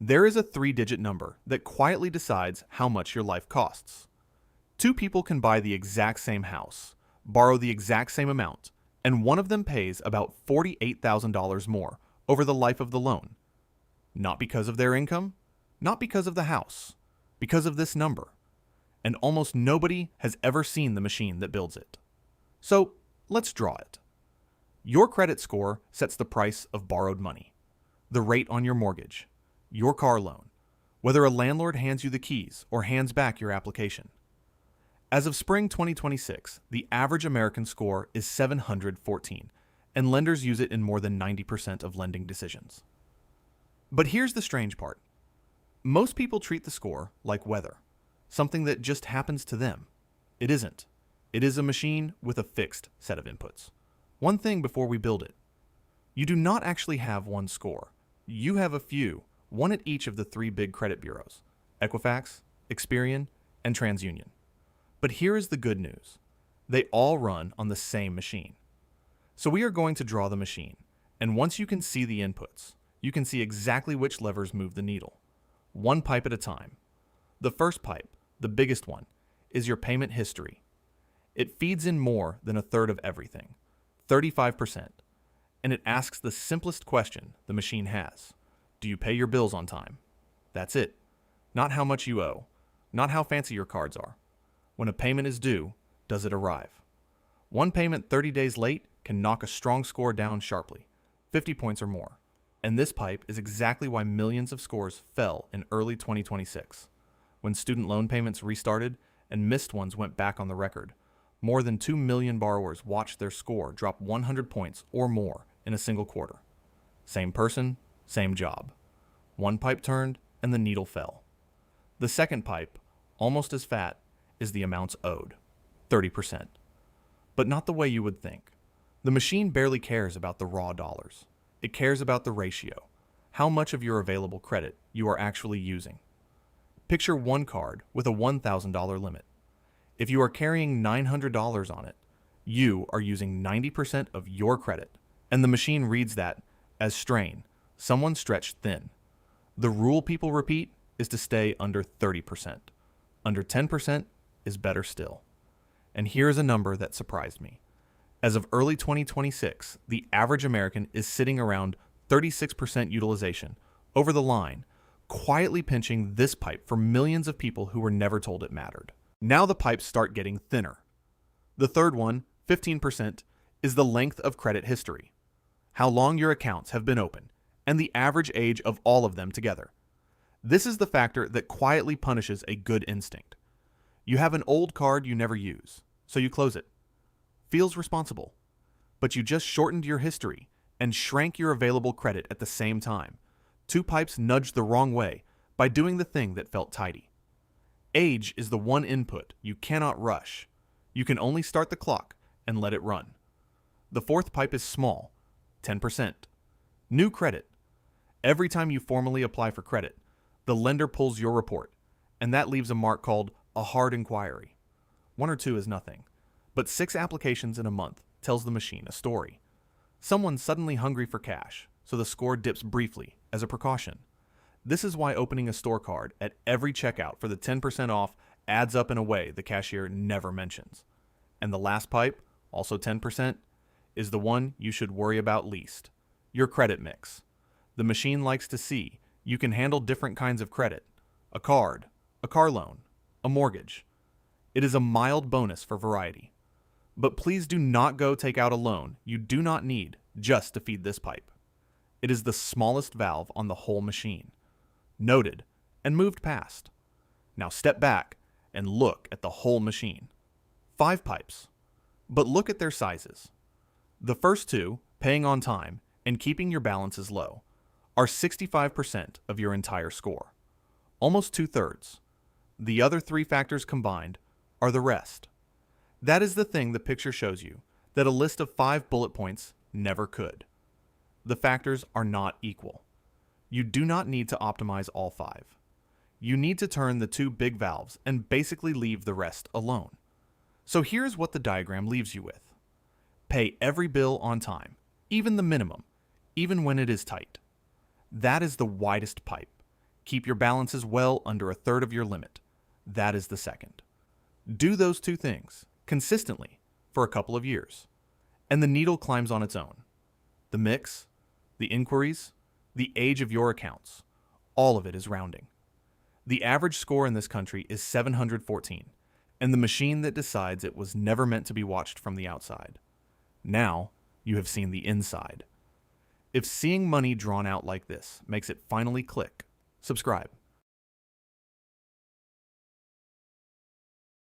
There is a three-digit number that quietly decides how much your life costs. Two people can buy the exact same house, borrow the exact same amount, and one of them pays about $48,000 more over the life of the loan. Not because of their income, not because of the house, because of this number. And almost nobody has ever seen the machine that builds it. So let's draw it. Your credit score sets the price of borrowed money, the rate on your mortgage, your car loan, whether a landlord hands you the keys or hands back your application. As of spring 2026, the average American score is 714, and lenders use it in more than 90% of lending decisions. But here's the strange part. Most people treat the score like weather, something that just happens to them. It isn't. It is a machine with a fixed set of inputs. One thing before we build it. You do not actually have one score. You have a few, one at each of the three big credit bureaus, Equifax, Experian, and TransUnion. But here is the good news. They all run on the same machine. So we are going to draw the machine, and once you can see the inputs, you can see exactly which levers move the needle, one pipe at a time. The first pipe, the biggest one, is your payment history. It feeds in more than a third of everything, 35%, and it asks the simplest question the machine has. Do you pay your bills on time? That's it. Not how much you owe, not how fancy your cards are. When a payment is due, does it arrive? One payment 30 days late can knock a strong score down sharply, 50 points or more. And this pipe is exactly why millions of scores fell in early 2026. When student loan payments restarted and missed ones went back on the record, more than 2 million borrowers watched their score drop 100 points or more in a single quarter. Same person, same job. One pipe turned and the needle fell. The second pipe, almost as fat, is the amounts owed, 30%. But not the way you would think. The machine barely cares about the raw dollars. It cares about the ratio, how much of your available credit you are actually using. Picture one card with a $1,000 limit. If you are carrying $900 on it, you are using 90% of your credit, and the machine reads that as strain, someone stretched thin. The rule people repeat is to stay under 30%. Under 10% is better still. And here's a number that surprised me. As of early 2026, the average American is sitting around 36% utilization, over the line, quietly pinching this pipe for millions of people who were never told it mattered. Now the pipes start getting thinner. The third one, 15%, is the length of credit history, how long your accounts have been open, and the average age of all of them together. This is the factor that quietly punishes a good instinct. You have an old card you never use, so you close it. Feels responsible. But you just shortened your history and shrank your available credit at the same time. Two pipes nudged the wrong way by doing the thing that felt tidy. Age is the one input you cannot rush. You can only start the clock and let it run. The fourth pipe is small, 10%. New credit. Every time you formally apply for credit, the lender pulls your report, and that leaves a mark called a hard inquiry. 1 or 2 is nothing, but 6 applications in a month tells the machine a story. Someone's suddenly hungry for cash, so the score dips briefly as a precaution. This is why opening a store card at every checkout for the 10% off adds up in a way the cashier never mentions. And the last pipe, also 10%, is the one you should worry about least. Your credit mix. The machine likes to see you can handle different kinds of credit. A card, a car loan, a mortgage. It is a mild bonus for variety. But please do not go take out a loan you do not need just to feed this pipe. It is the smallest valve on the whole machine. Noted and moved past. Now step back and look at the whole machine. 5 pipes. But look at their sizes. The first 2, paying on time and keeping your balances low, are 65% of your entire score. Almost 2/3. The other 3 factors combined are the rest. That is the thing the picture shows you that a list of 5 bullet points never could. The factors are not equal. You do not need to optimize all 5. You need to turn the 2 big valves and basically leave the rest alone. So here's what the diagram leaves you with. Pay every bill on time, even the minimum, even when it is tight. That is the widest pipe. Keep your balances well under a third of your limit. That is the second. Do those two things consistently for a couple of years, and the needle climbs on its own. The mix, the inquiries, the age of your accounts, all of it is rounding. The average score in this country is 714, and the machine that decides it was never meant to be watched from the outside. Now, you have seen the inside. If seeing money drawn out like this makes it finally click, subscribe.